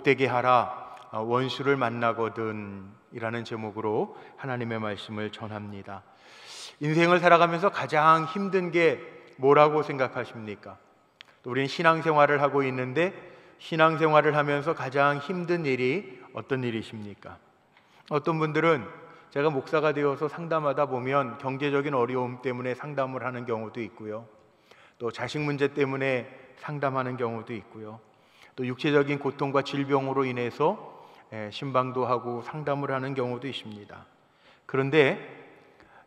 복되게 하라, 원수를 만나거든 이라는 제목으로 하나님의 말씀을 전합니다. 인생을 살아가면서 가장 힘든 게 뭐라고 생각하십니까? 우리는 신앙생활을 하고 있는데 신앙생활을 하면서 가장 힘든 일이 어떤 일이십니까? 어떤 분들은 제가 목사가 되어서 상담하다 보면 경제적인 어려움 때문에 상담을 하는 경우도 있고요, 또 자식 문제 때문에 상담하는 경우도 있고요, 또 육체적인 고통과 질병으로 인해서 신방도 하고 상담을 하는 경우도 있습니다. 그런데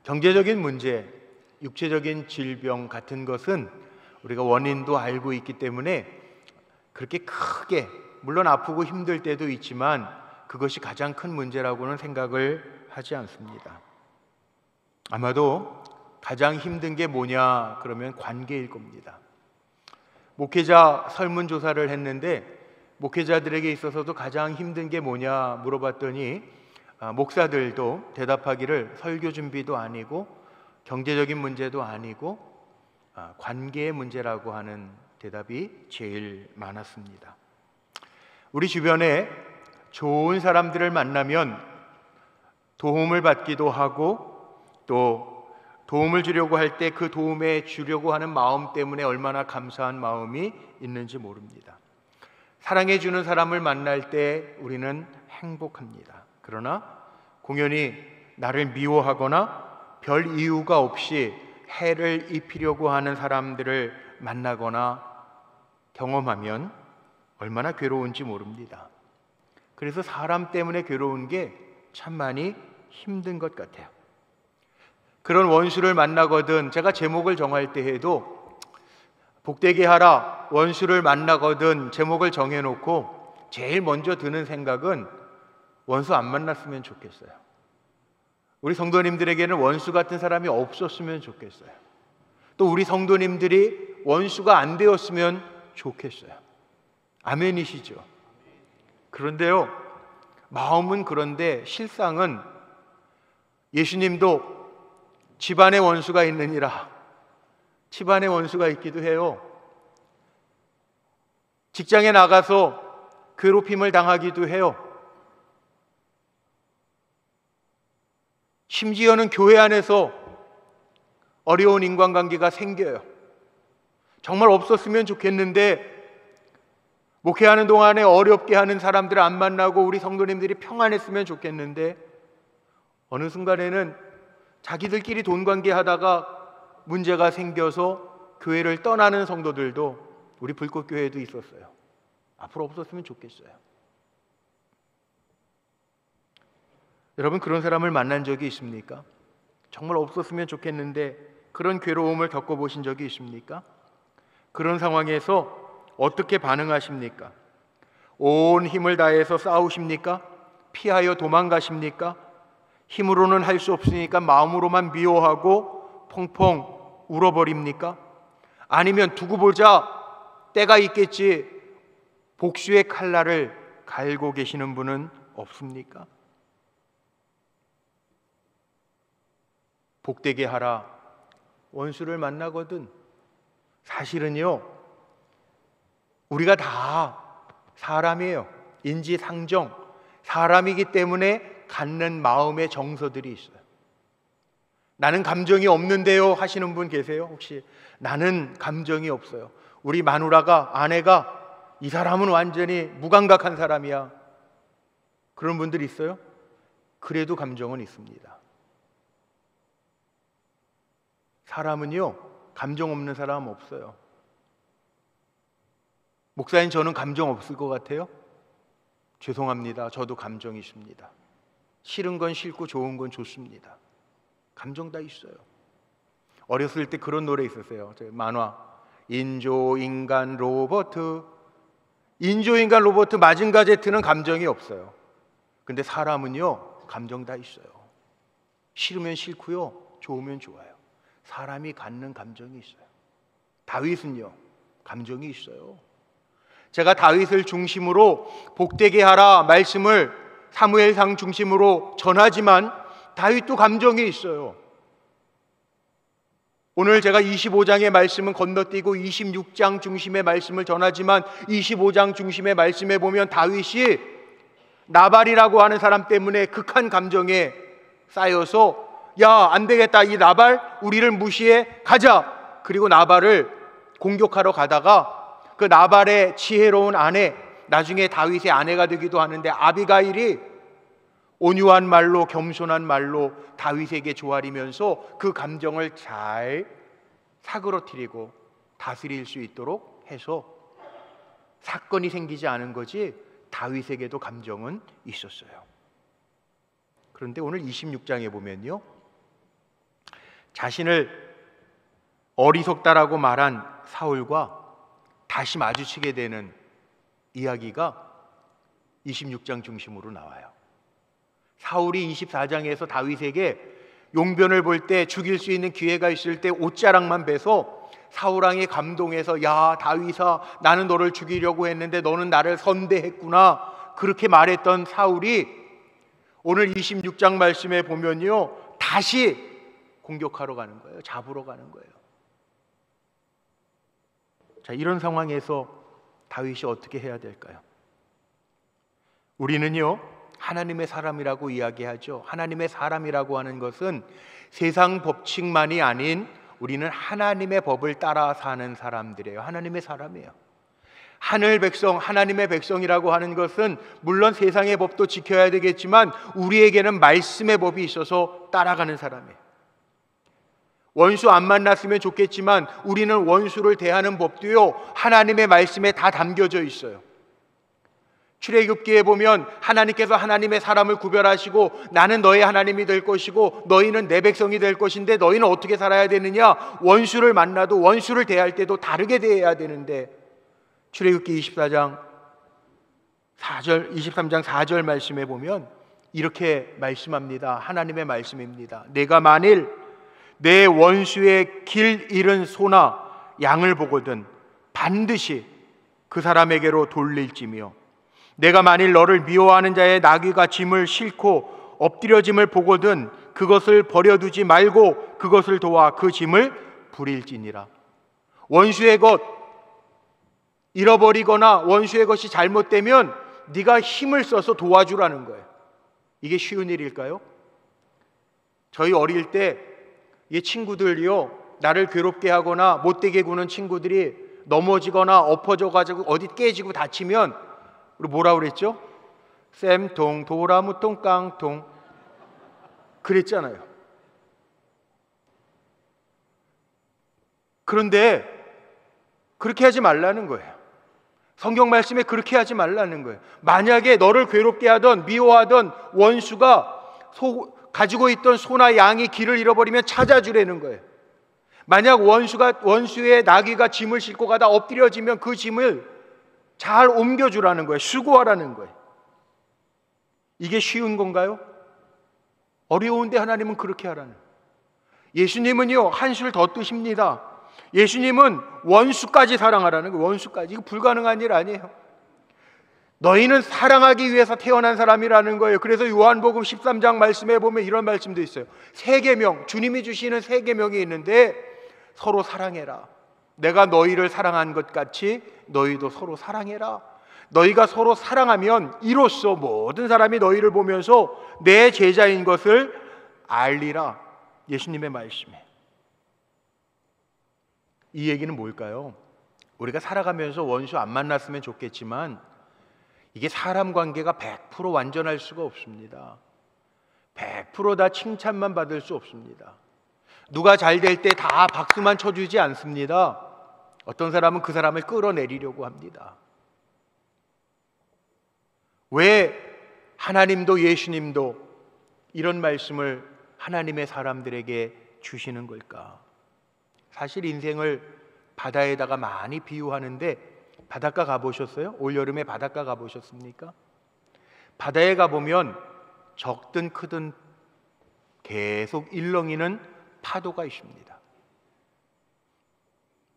경제적인 문제, 육체적인 질병 같은 것은 우리가 원인도 알고 있기 때문에 그렇게 크게, 물론 아프고 힘들 때도 있지만 그것이 가장 큰 문제라고는 생각을 하지 않습니다. 아마도 가장 힘든 게 뭐냐 그러면 관계일 겁니다. 목회자 설문조사를 했는데 목회자들에게 있어서도 가장 힘든 게 뭐냐 물어봤더니 목사들도 대답하기를 설교 준비도 아니고 경제적인 문제도 아니고 관계의 문제라고 하는 대답이 제일 많았습니다. 우리 주변에 좋은 사람들을 만나면 도움을 받기도 하고 또 도움을 주려고 할 때 그 도움에 주려고 하는 마음 때문에 얼마나 감사한 마음이 있는지 모릅니다. 사랑해 주는 사람을 만날 때 우리는 행복합니다. 그러나 공연히 나를 미워하거나 별 이유가 없이 해를 입히려고 하는 사람들을 만나거나 경험하면 얼마나 괴로운지 모릅니다. 그래서 사람 때문에 괴로운 게 참 많이 힘든 것 같아요. 그런 원수를 만나거든, 제가 제목을 정할 때 해도 복되게 하라, 원수를 만나거든 제목을 정해놓고 제일 먼저 드는 생각은 원수 안 만났으면 좋겠어요. 우리 성도님들에게는 원수 같은 사람이 없었으면 좋겠어요. 또 우리 성도님들이 원수가 안 되었으면 좋겠어요. 아멘이시죠? 그런데요, 마음은 그런데 실상은 예수님도 집안에 원수가 있느니라, 집안에 원수가 있기도 해요. 직장에 나가서 괴롭힘을 당하기도 해요. 심지어는 교회 안에서 어려운 인간관계가 생겨요. 정말 없었으면 좋겠는데 목회하는 동안에 어렵게 하는 사람들을 안 만나고 우리 성도님들이 평안했으면 좋겠는데 어느 순간에는 자기들끼리 돈 관계하다가 문제가 생겨서 교회를 떠나는 성도들도 우리 불꽃교회에도 있었어요. 앞으로 없었으면 좋겠어요. 여러분, 그런 사람을 만난 적이 있습니까? 정말 없었으면 좋겠는데 그런 괴로움을 겪어보신 적이 있습니까? 그런 상황에서 어떻게 반응하십니까? 온 힘을 다해서 싸우십니까? 피하여 도망가십니까? 힘으로는 할 수 없으니까 마음으로만 미워하고 펑펑 울어버립니까? 아니면 두고 보자, 때가 있겠지, 복수의 칼날을 갈고 계시는 분은 없습니까? 복되게 하라, 원수를 만나거든. 사실은요, 우리가 다 사람이에요. 인지상정, 사람이기 때문에 갖는 마음의 정서들이 있어요. 나는 감정이 없는데요 하시는 분 계세요? 혹시 나는 감정이 없어요, 우리 마누라가, 아내가 이 사람은 완전히 무감각한 사람이야, 그런 분들 있어요? 그래도 감정은 있습니다. 사람은요, 감정 없는 사람 없어요. 목사님, 저는 감정 없을 것 같아요? 죄송합니다. 저도 감정이 있습니다. 싫은 건 싫고 좋은 건 좋습니다. 감정 다 있어요. 어렸을 때 그런 노래 있었어요. 만화 인조인간 로버트. 인조인간 로버트 마징가 제트는 감정이 없어요. 근데 사람은요, 감정 다 있어요. 싫으면 싫고요, 좋으면 좋아요. 사람이 갖는 감정이 있어요. 다윗은요, 감정이 있어요. 제가 다윗을 중심으로 복되게 하라 말씀을 사무엘상 중심으로 전하지만 다윗도 감정이 있어요. 오늘 제가 25장의 말씀은 건너뛰고 26장 중심의 말씀을 전하지만 25장 중심의 말씀에 보면 다윗이 나발이라고 하는 사람 때문에 극한 감정에 쌓여서 야, 안 되겠다, 이 나발 우리를 무시해, 가자. 그리고 나발을 공격하러 가다가 그 나발의 지혜로운 아내, 나중에 다윗의 아내가 되기도 하는데 아비가일이 온유한 말로, 겸손한 말로 다윗에게 조아리면서 그 감정을 잘 사그러뜨리고 다스릴 수 있도록 해서 사건이 생기지 않은 거지 다윗에게도 감정은 있었어요. 그런데 오늘 26장에 보면요, 자신을 어리석다라고 말한 사울과 다시 마주치게 되는 이야기가 26장 중심으로 나와요. 사울이 24장에서 다윗에게 용변을 볼 때, 죽일 수 있는 기회가 있을 때 옷자락만 베서 사울왕이 감동해서 야, 다윗아, 나는 너를 죽이려고 했는데 너는 나를 선대했구나, 그렇게 말했던 사울이 오늘 26장 말씀에 보면요, 다시 공격하러 가는 거예요. 잡으러 가는 거예요. 자, 이런 상황에서 다윗이 어떻게 해야 될까요? 우리는요, 하나님의 사람이라고 이야기하죠. 하나님의 사람이라고 하는 것은 세상 법칙만이 아닌 우리는 하나님의 법을 따라 사는 사람들이에요. 하나님의 사람이에요. 하늘 백성, 하나님의 백성이라고 하는 것은 물론 세상의 법도 지켜야 되겠지만 우리에게는 말씀의 법이 있어서 따라가는 사람이에요. 원수 안 만났으면 좋겠지만 우리는 원수를 대하는 법도요, 하나님의 말씀에 다 담겨져 있어요. 출애굽기에 보면 하나님께서 하나님의 사람을 구별하시고 나는 너의 하나님이 될 것이고 너희는 내 백성이 될 것인데 너희는 어떻게 살아야 되느냐, 원수를 만나도 원수를 대할 때도 다르게 대해야 되는데, 출애굽기 23장 4절 말씀에 보면 이렇게 말씀합니다. 하나님의 말씀입니다. 내가 만일 내 원수의 길 잃은 소나 양을 보거든 반드시 그 사람에게로 돌릴지며, 내가 만일 너를 미워하는 자의 나귀가 짐을 싣고 엎드려짐을 보거든 그것을 버려두지 말고 그것을 도와 그 짐을 부릴지니라. 원수의 것 잃어버리거나 원수의 것이 잘못되면 네가 힘을 써서 도와주라는 거예요. 이게 쉬운 일일까요? 저희 어릴 때 이 친구들이요, 나를 괴롭게 하거나 못되게 구는 친구들이 넘어지거나 엎어져가지고 어디 깨지고 다치면 우리 뭐라 그랬죠? 쌤통 도라무통 깡통 그랬잖아요. 그런데 그렇게 하지 말라는 거예요. 성경 말씀에 그렇게 하지 말라는 거예요. 만약에 너를 괴롭게 하던 미워하던 원수가 가지고 있던 소나 양이 길을 잃어버리면 찾아주라는 거예요. 만약 원수의 나귀가 짐을 싣고 가다 엎드려지면 그 짐을 잘 옮겨주라는 거예요. 수고하라는 거예요. 이게 쉬운 건가요? 어려운데 하나님은 그렇게 하라는 거예요. 예수님은요, 한술 더 뜨십니다. 예수님은 원수까지 사랑하라는 거예요. 원수까지. 이거 불가능한 일 아니에요. 너희는 사랑하기 위해서 태어난 사람이라는 거예요. 그래서 요한복음 13장 말씀에 보면 이런 말씀도 있어요. 세 계명, 주님이 주시는 세 계명이 있는데 서로 사랑해라. 내가 너희를 사랑한 것 같이 너희도 서로 사랑해라. 너희가 서로 사랑하면 이로써 모든 사람이 너희를 보면서 내 제자인 것을 알리라. 예수님의 말씀에. 이 얘기는 뭘까요? 우리가 살아가면서 원수 안 만났으면 좋겠지만 이게 사람 관계가 100% 완전할 수가 없습니다. 100% 다 칭찬만 받을 수 없습니다. 누가 잘 될 때 다 박수만 쳐주지 않습니다. 어떤 사람은 그 사람을 끌어내리려고 합니다. 왜 하나님도 예수님도 이런 말씀을 하나님의 사람들에게 주시는 걸까? 사실 인생을 바다에다가 많이 비유하는데, 바닷가 가보셨어요? 올여름에 바닷가 가보셨습니까? 바다에 가보면 적든 크든 계속 일렁이는 파도가 있습니다.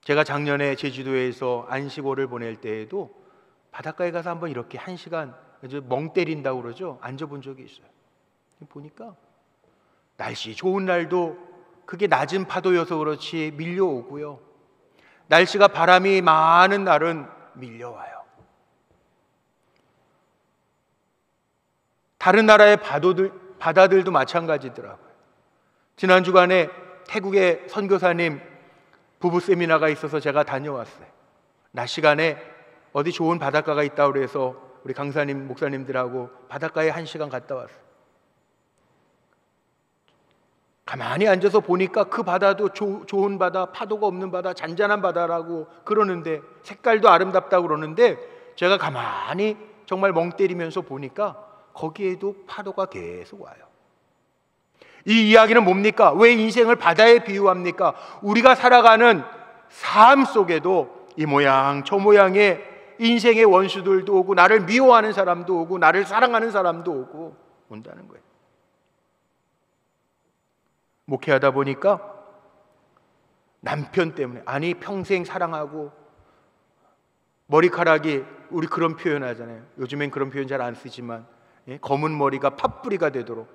제가 작년에 제주도에서 안식오를 보낼 때에도 바닷가에 가서 한번 이렇게 1시간 멍 때린다고 그러죠. 앉아본 적이 있어요. 보니까 날씨 좋은 날도 그게 낮은 파도여서 그렇지 밀려오고요. 날씨가 바람이 많은 날은 밀려와요. 다른 나라의 바다들도 마찬가지더라고요. 지난 주간에 태국의 선교사님 부부 세미나가 있어서 제가 다녀왔어요. 낮 시간에 어디 좋은 바닷가가 있다고 그래서 우리 강사님, 목사님들하고 바닷가에 1시간 갔다 왔어요. 가만히 앉아서 보니까 그 바다도 좋은 바다, 파도가 없는 바다, 잔잔한 바다라고 그러는데, 색깔도 아름답다고 그러는데, 제가 가만히 정말 멍 때리면서 보니까 거기에도 파도가 계속 와요. 이 이야기는 뭡니까? 왜 인생을 바다에 비유합니까? 우리가 살아가는 삶 속에도 이 모양 저 모양의 인생의 원수들도 오고, 나를 미워하는 사람도 오고, 나를 사랑하는 사람도 오고 온다는 거예요. 목회하다 보니까 남편 때문에, 아니 평생 사랑하고 머리카락이, 우리 그런 표현 하잖아요. 요즘엔 그런 표현 잘 안 쓰지만, 검은 머리가 팥뿌리가 되도록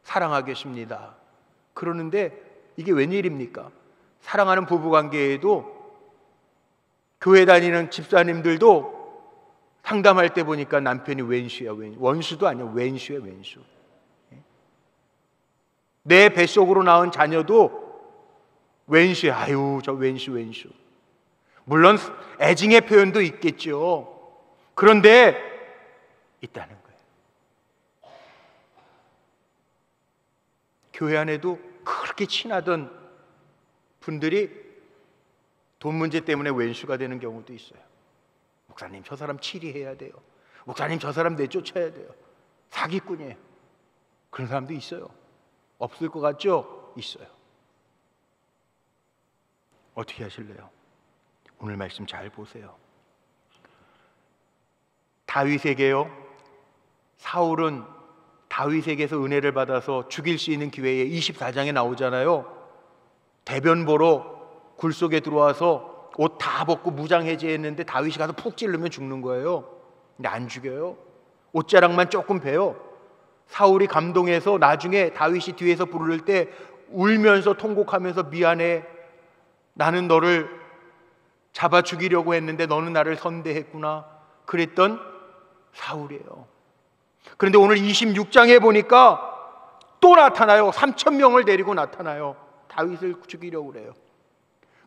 사랑하겠습니다. 그러는데 이게 웬일입니까? 사랑하는 부부관계에도 교회 다니는 집사님들도 상담할 때 보니까 남편이 왼수야, 원수도 아니야, 왼수야, 왼수. 내 뱃속으로 낳은 자녀도 왼수야. 아유, 저 왼수. 물론 애증의 표현도 있겠죠. 그런데 있다는 거예요. 교회 안에도 그렇게 친하던 분들이 돈 문제 때문에 왼수가 되는 경우도 있어요. 목사님, 저 사람 치리해야 돼요. 목사님, 저 사람 내쫓아야 돼요. 사기꾼이에요. 그런 사람도 있어요. 없을 것 같죠? 있어요. 어떻게 하실래요? 오늘 말씀 잘 보세요. 다윗에게요, 사울은 다윗에게서 은혜를 받아서 죽일 수 있는 기회에 24장에 나오잖아요. 대변 보러 굴 속에 들어와서 옷 다 벗고 무장해제했는데 다윗이 가서 푹 찌르면 죽는 거예요. 근데 안 죽여요. 옷자락만 조금 베요. 사울이 감동해서 나중에 다윗이 뒤에서 부를 때 울면서 통곡하면서, 미안해, 나는 너를 잡아 죽이려고 했는데 너는 나를 선대했구나, 그랬던 사울이에요. 그런데 오늘 26장에 보니까 또 나타나요. 3,000명을 데리고 나타나요. 다윗을 죽이려고 그래요.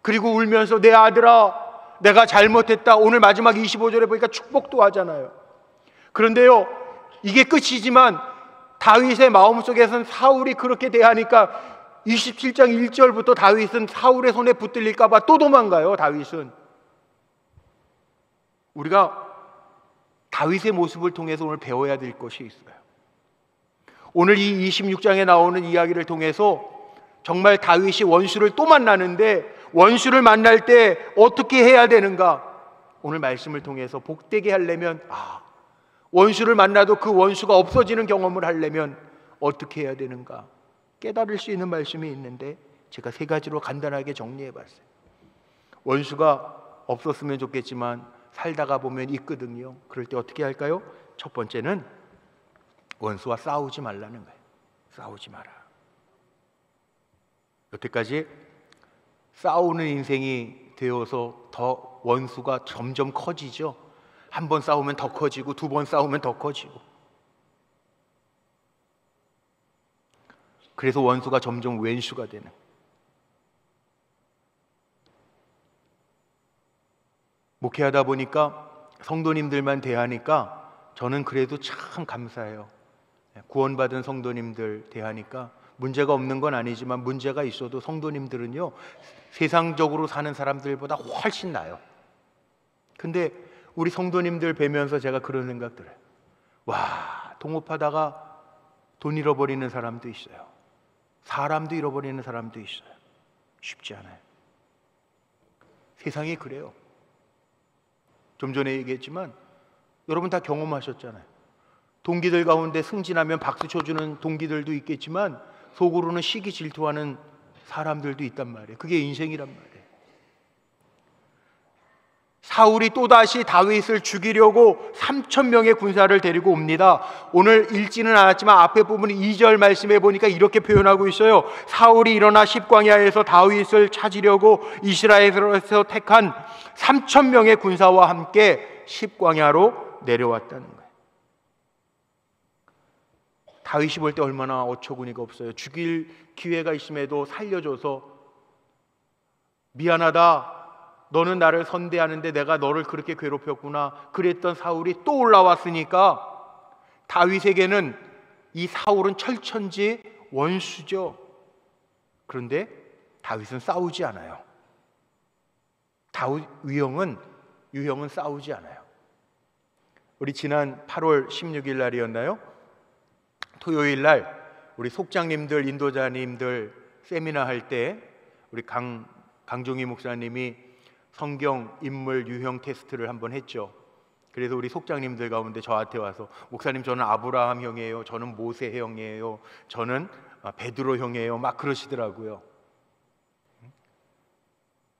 그리고 울면서 내 아들아, 내가 잘못했다. 오늘 마지막 25절에 보니까 축복도 하잖아요. 그런데요, 이게 끝이지만 다윗의 마음속에서는 사울이 그렇게 대하니까 27장 1절부터 다윗은 사울의 손에 붙들릴까 봐 또 도망가요. 다윗은. 우리가 다윗의 모습을 통해서 오늘 배워야 될 것이 있어요. 오늘 이 26장에 나오는 이야기를 통해서 정말 다윗이 원수를 또 만나는데, 원수를 만날 때 어떻게 해야 되는가, 오늘 말씀을 통해서 복되게 하려면, 원수를 만나도 그 원수가 없어지는 경험을 하려면 어떻게 해야 되는가 깨달을 수 있는 말씀이 있는데, 제가 3가지로 간단하게 정리해 봤어요. 원수가 없었으면 좋겠지만 살다가 보면 있거든요. 그럴 때 어떻게 할까요? 첫 번째는 원수와 싸우지 말라는 거예요. 싸우지 마라. 여태까지 싸우는 인생이 되어서 더 원수가 점점 커지죠. 한 번 싸우면 더 커지고, 2번 싸우면 더 커지고. 그래서 원수가 점점 왼수가 되는. 목회하다 보니까 성도님들만 대하니까 저는 그래도 참 감사해요. 구원받은 성도님들 대하니까 문제가 없는 건 아니지만, 문제가 있어도 성도님들은요, 세상적으로 사는 사람들보다 훨씬 나아요. 근데 우리 성도님들 뵈면서 제가 그런 생각 들어요. 와, 동업하다가 돈 잃어버리는 사람도 있어요. 사람도 잃어버리는 사람도 있어요. 쉽지 않아요. 세상이 그래요. 좀 전에 얘기했지만 여러분 다 경험하셨잖아요. 동기들 가운데 승진하면 박수 쳐주는 동기들도 있겠지만 속으로는 시기 질투하는 사람들도 있단 말이에요. 그게 인생이란 말이에요. 사울이 또다시 다윗을 죽이려고 3,000명의 군사를 데리고 옵니다. 오늘 읽지는 않았지만 앞에 부분 2절 말씀에 보니까 이렇게 표현하고 있어요. 사울이 일어나 십광야에서 다윗을 찾으려고 이스라엘에서 택한 3,000명의 군사와 함께 십광야로 내려왔다는 거예요. 다윗이 볼 때 얼마나 어처구니가 없어요. 죽일 기회가 있음에도 살려줘서 미안하다, 너는 나를 선대하는데 내가 너를 그렇게 괴롭혔구나 그랬던 사울이 또 올라왔으니까 다윗에게는 이 사울은 철천지 원수죠. 그런데 다윗은 싸우지 않아요. 다윗 유형은 싸우지 않아요. 우리 지난 8월 16일 날이었나요? 토요일 날 우리 속장님들, 인도자님들 세미나 할 때 우리 강종희 목사님이 성경 인물 유형 테스트를 한번 했죠. 그래서 우리 속장님들 가운데 저한테 와서 목사님 저는 아브라함 형이에요, 저는 모세 형이에요, 저는 베드로 형이에요 막 그러시더라고요.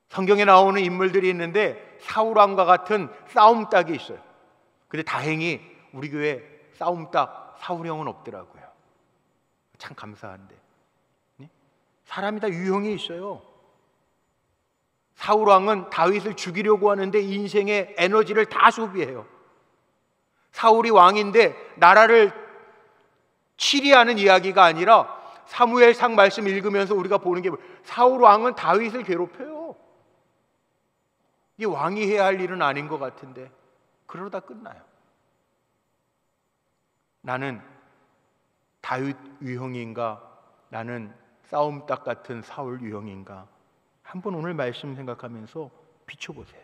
성경에 나오는 인물들이 있는데 사울왕과 같은 싸움닭이 있어요. 근데 다행히 우리 교회 싸움닭 사울형은 없더라고요. 참 감사한데 사람이 다 유형이 있어요. 사울왕은 다윗을 죽이려고 하는데 인생의 에너지를 다 소비해요. 사울이 왕인데 나라를 치리하는 이야기가 아니라 사무엘상 말씀 읽으면서 우리가 보는 게 사울왕은 다윗을 괴롭혀요. 이게 왕이 해야 할 일은 아닌 것 같은데 그러다 끝나요. 나는 다윗 유형인가, 나는 싸움닭 같은 사울 유형인가, 한번 오늘 말씀 생각하면서 비춰보세요.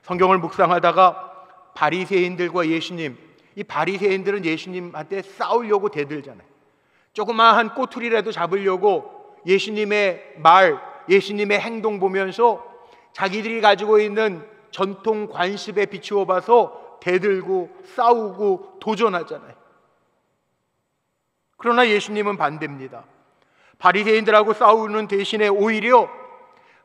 성경을 묵상하다가 바리새인들과 예수님, 이 바리새인들은 예수님한테 싸우려고 대들잖아요. 조그마한 꼬투리라도 잡으려고 예수님의 말, 예수님의 행동 보면서 자기들이 가지고 있는 전통 관습에 비추어 봐서 대들고 싸우고 도전하잖아요. 그러나 예수님은 반대입니다. 바리새인들하고 싸우는 대신에 오히려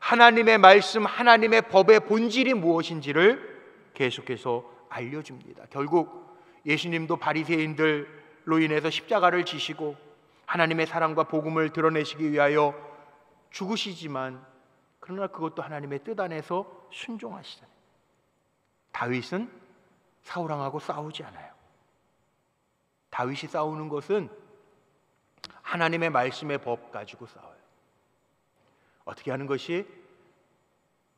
하나님의 말씀, 하나님의 법의 본질이 무엇인지를 계속해서 알려줍니다. 결국 예수님도 바리새인들로 인해서 십자가를 지시고 하나님의 사랑과 복음을 드러내시기 위하여 죽으시지만 그러나 그것도 하나님의 뜻 안에서 순종하시잖아요. 다윗은 사울왕하고 싸우지 않아요. 다윗이 싸우는 것은 하나님의 말씀의 법 가지고 싸워요. 어떻게 하는 것이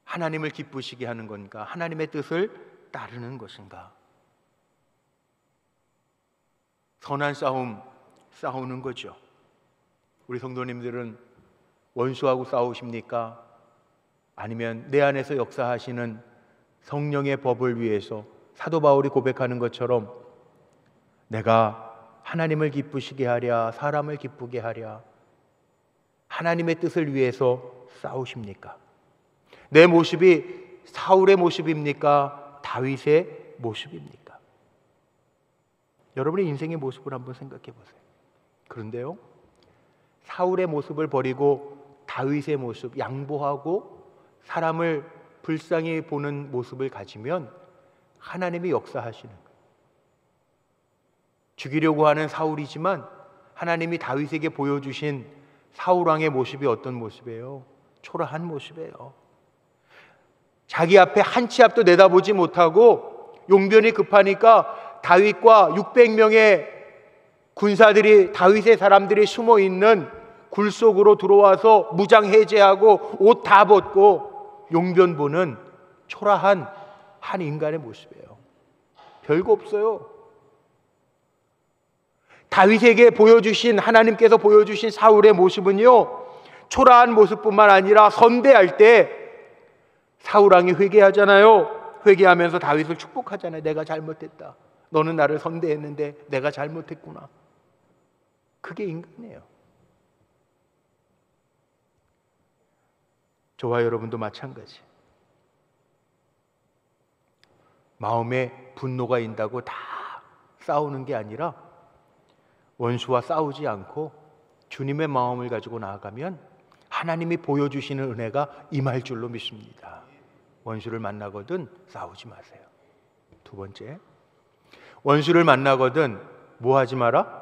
하나님을 기쁘시게 하는 건가? 하나님의 뜻을 따르는 것인가? 선한 싸움 싸우는 거죠. 우리 성도님들은 원수하고 싸우십니까? 아니면 내 안에서 역사하시는 성령의 법을 위해서 사도 바울이 고백하는 것처럼 내가 하나님을 기쁘시게 하랴, 사람을 기쁘게 하랴, 하나님의 뜻을 위해서 싸우십니까? 내 모습이 사울의 모습입니까? 다윗의 모습입니까? 여러분의 인생의 모습을 한번 생각해 보세요. 그런데요, 사울의 모습을 버리고 다윗의 모습, 양보하고 사람을 불쌍히 보는 모습을 가지면 하나님이 역사하시는 거예요. 죽이려고 하는 사울이지만 하나님이 다윗에게 보여주신 사울왕의 모습이 어떤 모습이에요? 초라한 모습이에요. 자기 앞에 한 치 앞도 내다보지 못하고 용변이 급하니까 다윗과 600명의 군사들이, 다윗의 사람들이 숨어있는 굴 속으로 들어와서 무장 해제하고 옷 다 벗고 용변 보는 초라한 한 인간의 모습이에요. 별거 없어요. 다윗에게 보여주신, 하나님께서 보여주신 사울의 모습은요, 초라한 모습뿐만 아니라 선대할 때 사울왕이 회개하잖아요. 회개하면서 다윗을 축복하잖아요. 내가 잘못했다. 너는 나를 선대했는데 내가 잘못했구나. 그게 인간이에요. 저와 여러분도 마찬가지. 마음에 분노가 있다고 다 싸우는 게 아니라 원수와 싸우지 않고 주님의 마음을 가지고 나아가면 하나님이 보여주시는 은혜가 임할 줄로 믿습니다. 원수를 만나거든 싸우지 마세요. 두 번째, 원수를 만나거든 뭐 하지 마라?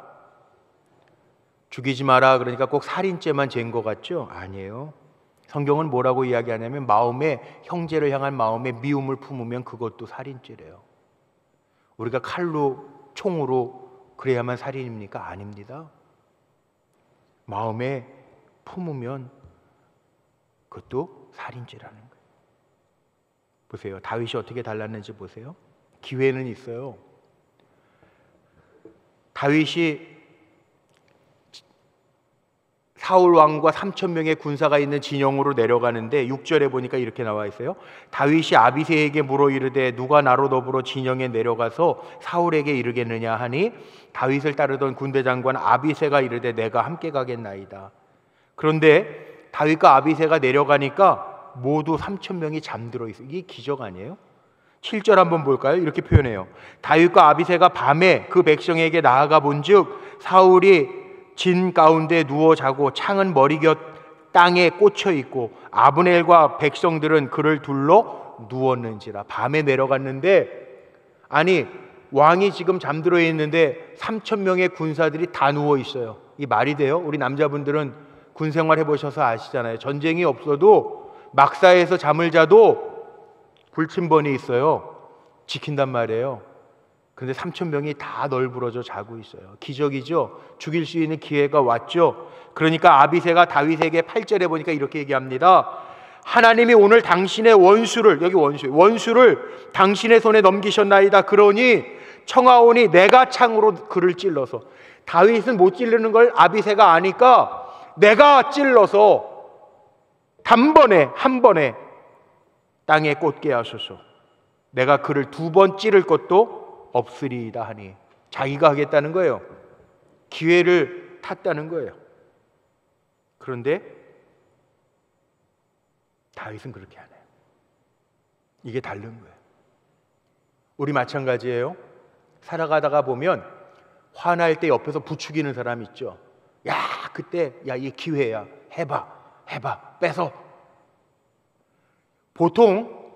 죽이지 마라. 그러니까 꼭 살인죄만 죄인 것 같죠? 아니에요. 성경은 뭐라고 이야기하냐면 마음에, 형제를 향한 마음에 미움을 품으면 그것도 살인죄래요. 우리가 칼로, 총으로 그래야만 살인입니까? 아닙니다. 마음에 품으면 그것도 살인죄라는 거예요. 보세요. 다윗이 어떻게 달랐는지 보세요. 기회는 있어요. 다윗이 사울 왕과 3,000명의 군사가 있는 진영으로 내려가는데 6절에 보니까 이렇게 나와 있어요. 다윗이 아비새에게 물어 이르되 누가 나로 더불어 진영에 내려가서 사울에게 이르겠느냐 하니 다윗을 따르던 군대 장관 아비새가 이르되 내가 함께 가겠나이다. 그런데 다윗과 아비새가 내려가니까 모두 3,000명이 잠들어 있어요. 이게 기적 아니에요? 7절 한번 볼까요? 이렇게 표현해요. 다윗과 아비새가 밤에 그 백성에게 나아가 본즉 사울이 진 가운데 누워 자고 창은 머리곁 땅에 꽂혀 있고 아브넬과 백성들은 그를 둘러 누웠는지라. 밤에 내려갔는데, 아니 왕이 지금 잠들어 있는데 3,000명의 군사들이 다 누워 있어요. 이 말이 돼요? 우리 남자분들은 군 생활 해보셔서 아시잖아요. 전쟁이 없어도 막사에서 잠을 자도 불침번이 있어요. 지킨단 말이에요. 근데 3,000명이 다 널브러져 자고 있어요. 기적이죠. 죽일 수 있는 기회가 왔죠. 그러니까 아비새가 다윗에게 8절에 보니까 이렇게 얘기합니다. 하나님이 오늘 당신의 원수를, 여기 원수를 당신의 손에 넘기셨나이다. 그러니 청하오니 내가 창으로 그를 찔러서. 다윗은 못 찌르는 걸 아비새가 아니까 내가 찔러서 단번에 한 번에 땅에 꽂게 하소서. 내가 그를 2번 찌를 것도 없으리이다 하니, 자기가 하겠다는 거예요. 기회를 탔다는 거예요. 그런데 다윗은 그렇게 안 해요. 이게 다른 거예요. 우리 마찬가지예요. 살아가다가 보면 화날 때 옆에서 부추기는 사람 있죠. 야, 그때 야, 이게 기회야. 해봐 뺏어. 보통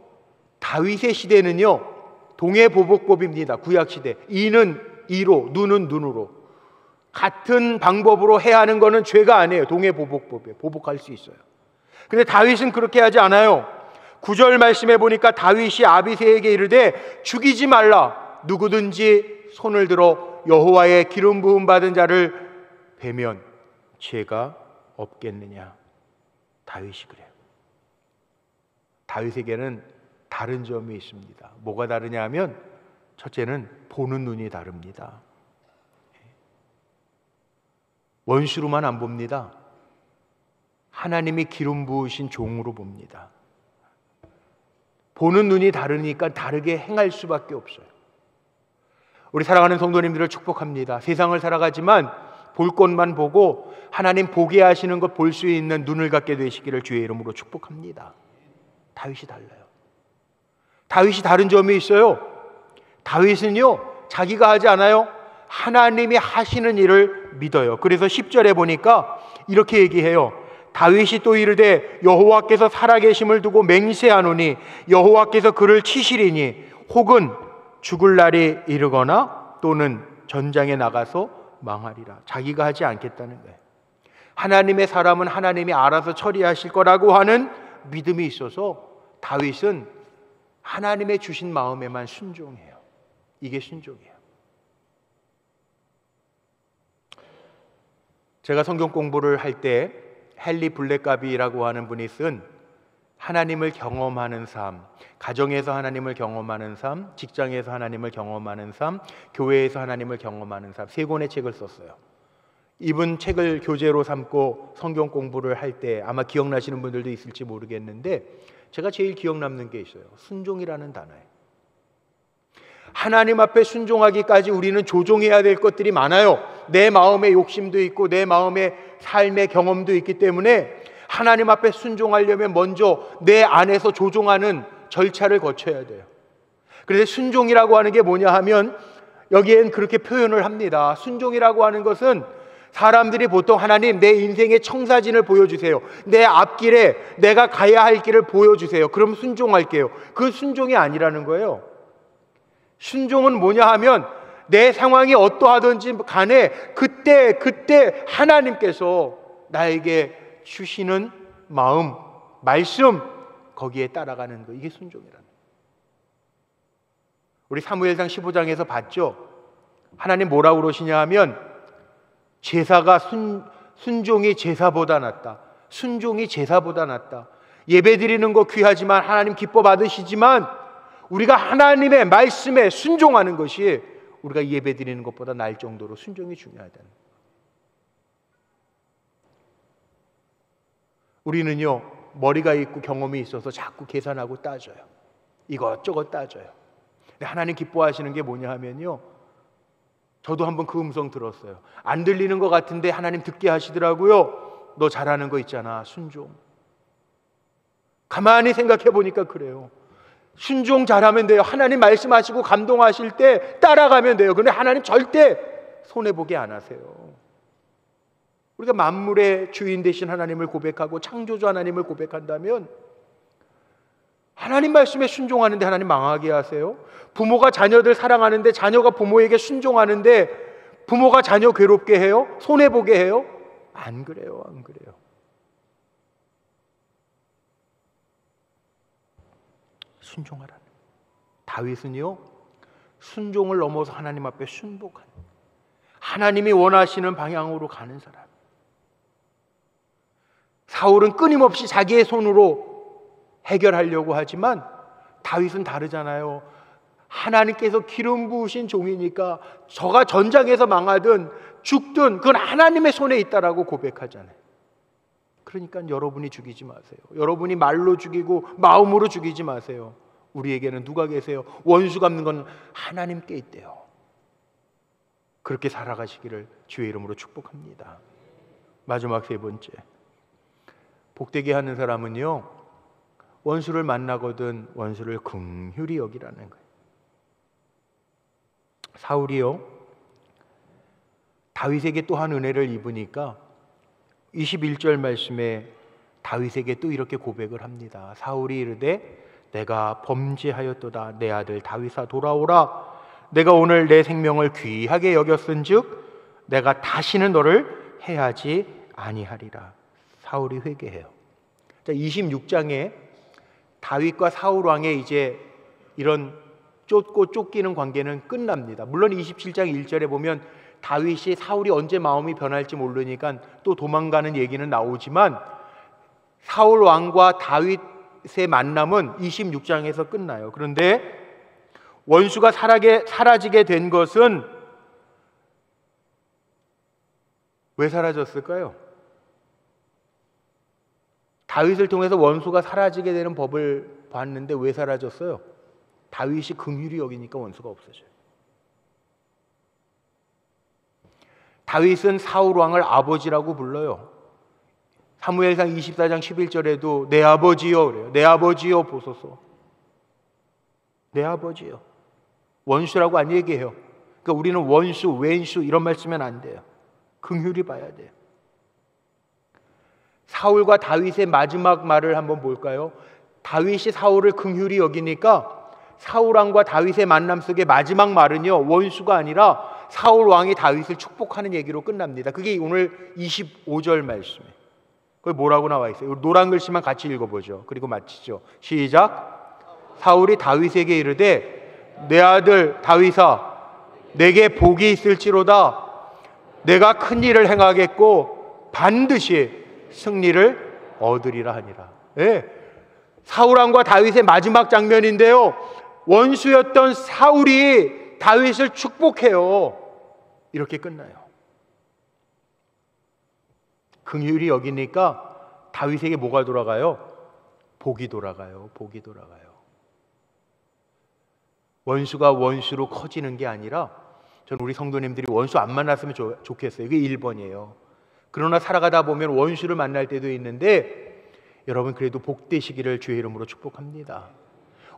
다윗의 시대는요 동해보복법입니다. 구약시대. 이는 이로, 눈은 눈으로. 같은 방법으로 해야 하는 거는 죄가 아니에요. 동해보복법이에요. 보복할 수 있어요. 근데 다윗은 그렇게 하지 않아요. 9절 말씀해 보니까 다윗이 아비새에게 이르되 죽이지 말라. 누구든지 손을 들어 여호와의 기름 부음 받은 자를 베면 죄가 없겠느냐. 다윗이 그래요. 다윗에게는 다른 점이 있습니다. 뭐가 다르냐 하면 첫째는 보는 눈이 다릅니다. 원수로만 안 봅니다. 하나님이 기름 부으신 종으로 봅니다. 보는 눈이 다르니까 다르게 행할 수밖에 없어요. 우리 사랑하는 성도님들을 축복합니다. 세상을 살아가지만 볼 것만 보고 하나님 보게 하시는 것 볼 수 있는 눈을 갖게 되시기를 주의 이름으로 축복합니다. 다윗이 달라요. 다윗이 다른 점이 있어요. 다윗은요 자기가 하지 않아요. 하나님이 하시는 일을 믿어요. 그래서 10절에 보니까 이렇게 얘기해요. 다윗이 또 이르되 여호와께서 살아계심을 두고 맹세하노니 여호와께서 그를 치시리니 혹은 죽을 날이 이르거나 또는 전장에 나가서 망하리라. 자기가 하지 않겠다는 거예요. 하나님의 사람은 하나님이 알아서 처리하실 거라고 하는 믿음이 있어서 다윗은 하나님의 주신 마음에만 순종해요. 이게 순종이에요. 제가 성경 공부를 할 때 헨리 블랙가비라고 하는 분이 쓴 하나님을 경험하는 삶, 가정에서 하나님을 경험하는 삶, 직장에서 하나님을 경험하는 삶, 교회에서 하나님을 경험하는 삶, 3권의 책을 썼어요. 이분 책을 교재로 삼고 성경 공부를 할 때 아마 기억나시는 분들도 있을지 모르겠는데 제가 제일 기억 남는 게 있어요. 순종이라는 단어예요. 하나님 앞에 순종하기까지 우리는 조종해야 될 것들이 많아요. 내 마음의 욕심도 있고 내 마음의 삶의 경험도 있기 때문에 하나님 앞에 순종하려면 먼저 내 안에서 조종하는 절차를 거쳐야 돼요. 그래서 순종이라고 하는 게 뭐냐 하면 여기엔 그렇게 표현을 합니다. 순종이라고 하는 것은 사람들이 보통 하나님 내 인생의 청사진을 보여주세요, 내 앞길에 내가 가야 할 길을 보여주세요, 그럼 순종할게요. 그 순종이 아니라는 거예요. 순종은 뭐냐 하면 내 상황이 어떠하든지 간에 그때 하나님께서 나에게 주시는 마음, 말씀, 거기에 따라가는 거, 이게 순종이라는 거예요. 우리 사무엘상 15장에서 봤죠. 하나님 뭐라고 그러시냐 하면 제사가 순종이 제사보다 낫다. 순종이 제사보다 낫다. 예배 드리는 거 귀하지만 하나님 기뻐 받으시지만 우리가 하나님의 말씀에 순종하는 것이 우리가 예배 드리는 것보다 나을 정도로 순종이 중요하다는. 우리는요, 머리가 있고 경험이 있어서 자꾸 계산하고 따져요. 이것저것 따져요. 근데 하나님 기뻐하시는 게 뭐냐 하면요, 저도 한번 그 음성 들었어요. 안 들리는 것 같은데 하나님 듣게 하시더라고요. 너 잘하는 거 있잖아, 순종. 가만히 생각해 보니까 그래요. 순종 잘하면 돼요. 하나님 말씀하시고 감동하실 때 따라가면 돼요. 그런데 하나님 절대 손해보게 안 하세요. 우리가 만물의 주인 되신 하나님을 고백하고 창조주 하나님을 고백한다면 하나님 말씀에 순종하는데 하나님 망하게 하세요? 부모가 자녀들 사랑하는데 자녀가 부모에게 순종하는데 부모가 자녀 괴롭게 해요? 손해보게 해요? 안 그래요, 안 그래요. 순종하라는. 다윗은요, 순종을 넘어서 하나님 앞에 순복한, 하나님이 원하시는 방향으로 가는 사람. 사울은 끊임없이 자기의 손으로 해결하려고 하지만 다윗은 다르잖아요. 하나님께서 기름 부으신 종이니까 저가 전장에서 망하든 죽든 그건 하나님의 손에 있다라고 고백하잖아요. 그러니까 여러분이 죽이지 마세요. 여러분이 말로 죽이고 마음으로 죽이지 마세요. 우리에게는 누가 계세요? 원수 갚는 건 하나님께 있대요. 그렇게 살아가시기를 주의 이름으로 축복합니다. 마지막 세 번째, 복되게 하는 사람은요, 원수를 만나거든 원수를 긍휼히 여기라는 거예요. 사울이요, 다윗에게 또 한 은혜를 입으니까 21절 말씀에 다윗에게 또 이렇게 고백을 합니다. 사울이 이르되 내가 범죄하였도다. 내 아들 다윗아 돌아오라. 내가 오늘 내 생명을 귀하게 여겼은즉 내가 다시는 너를 해하지 아니하리라. 사울이 회개해요. 자, 26장에 다윗과 사울 왕의 이제 이런 쫓고 쫓기는 관계는 끝납니다. 물론 27장 1절에 보면 다윗이 사울이 언제 마음이 변할지 모르니까 또 도망가는 얘기는 나오지만 사울 왕과 다윗의 만남은 26장에서 끝나요. 그런데 원수가 사라지게 된 것은 왜 사라졌을까요? 다윗을 통해서 원수가 사라지게 되는 법을 봤는데 왜 사라졌어요? 다윗이 긍휼히 여기니까 원수가 없어져요. 다윗은 사울 왕을 아버지라고 불러요. 사무엘상 24장 11절에도 내 아버지요 그래요. 내 아버지요 보소서. 내 아버지요. 원수라고 안 얘기해요. 그러니까 우리는 원수, 왼수 이런 말 쓰면 안 돼요. 긍휼히 봐야 돼요. 사울과 다윗의 마지막 말을 한번 볼까요? 다윗이 사울을 긍휼히 여기니까 사울 왕과 다윗의 만남 속의 마지막 말은요, 원수가 아니라 사울 왕이 다윗을 축복하는 얘기로 끝납니다. 그게 오늘 25절 말씀이에요. 거기 뭐라고 나와 있어요? 노란 글씨만 같이 읽어보죠. 그리고 마치죠. 시작. 사울이 다윗에게 이르되 내 아들 다윗아 내게 복이 있을지로다. 내가 큰 일을 행하겠고 반드시 승리를 얻으리라 하니라. 네. 사울 왕과 다윗의 마지막 장면인데요, 원수였던 사울이 다윗을 축복해요. 이렇게 끝나요. 긍휼히 여기니까 다윗에게 뭐가 돌아가요? 복이 돌아가요. 복이 돌아가요. 원수가 원수로 커지는 게 아니라, 저는 우리 성도님들이 원수 안 만났으면 좋겠어요. 이게 1번이에요. 그러나 살아가다 보면 원수를 만날 때도 있는데 여러분 그래도 복되시기를 주의 이름으로 축복합니다.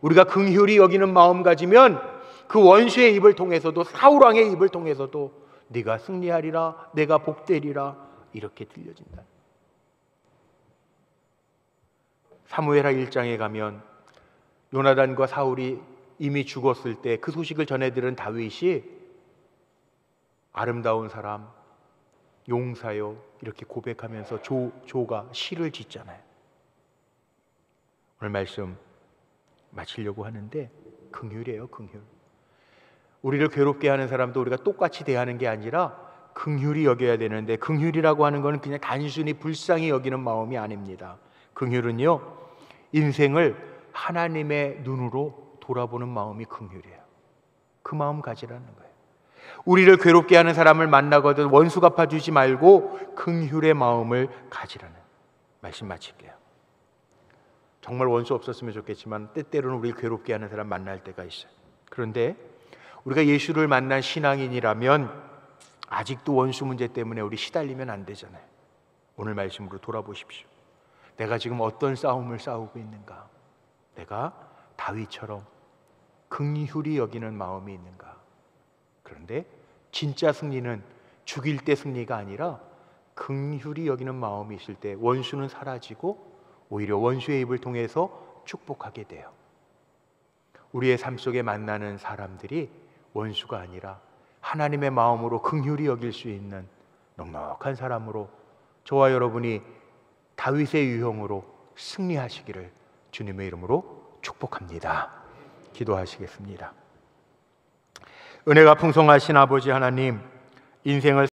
우리가 긍휼히 여기는 마음 가지면 그 원수의 입을 통해서도 사울 왕의 입을 통해서도 네가 승리하리라, 내가 복되리라 이렇게 들려진다. 사무엘하 1장에 가면 요나단과 사울이 이미 죽었을 때 그 소식을 전해들은 다윗이 아름다운 사람, 용사요 이렇게 고백하면서 조가 시를 짓잖아요. 오늘 말씀 마치려고 하는데 긍휼이에요, 긍휼. 우리를 괴롭게 하는 사람도 우리가 똑같이 대하는 게 아니라 긍휼히 여겨야 되는데, 긍휼이라고 하는 것은 그냥 단순히 불쌍히 여기는 마음이 아닙니다. 긍휼은요, 인생을 하나님의 눈으로 돌아보는 마음이 긍휼이에요. 그 마음 가지라는 거예요. 우리를 괴롭게 하는 사람을 만나거든 원수 갚아주지 말고 긍휼의 마음을 가지라는 말씀 마칠게요. 정말 원수 없었으면 좋겠지만 때때로는 우리를 괴롭게 하는 사람 만날 때가 있어요. 그런데 우리가 예수를 만난 신앙인이라면 아직도 원수 문제 때문에 우리 시달리면 안 되잖아요. 오늘 말씀으로 돌아보십시오. 내가 지금 어떤 싸움을 싸우고 있는가? 내가 다윗처럼 긍휼히 여기는 마음이 있는가? 그런데 진짜 승리는 죽일 때 승리가 아니라 긍휼히 여기는 마음이 있을 때 원수는 사라지고 오히려 원수의 입을 통해서 축복하게 돼요. 우리의 삶 속에 만나는 사람들이 원수가 아니라 하나님의 마음으로 긍휼히 여길 수 있는 넉넉한 사람으로 저와 여러분이 다윗의 유형으로 승리하시기를 주님의 이름으로 축복합니다. 기도하시겠습니다. 은혜가 풍성하신 아버지 하나님, 인생을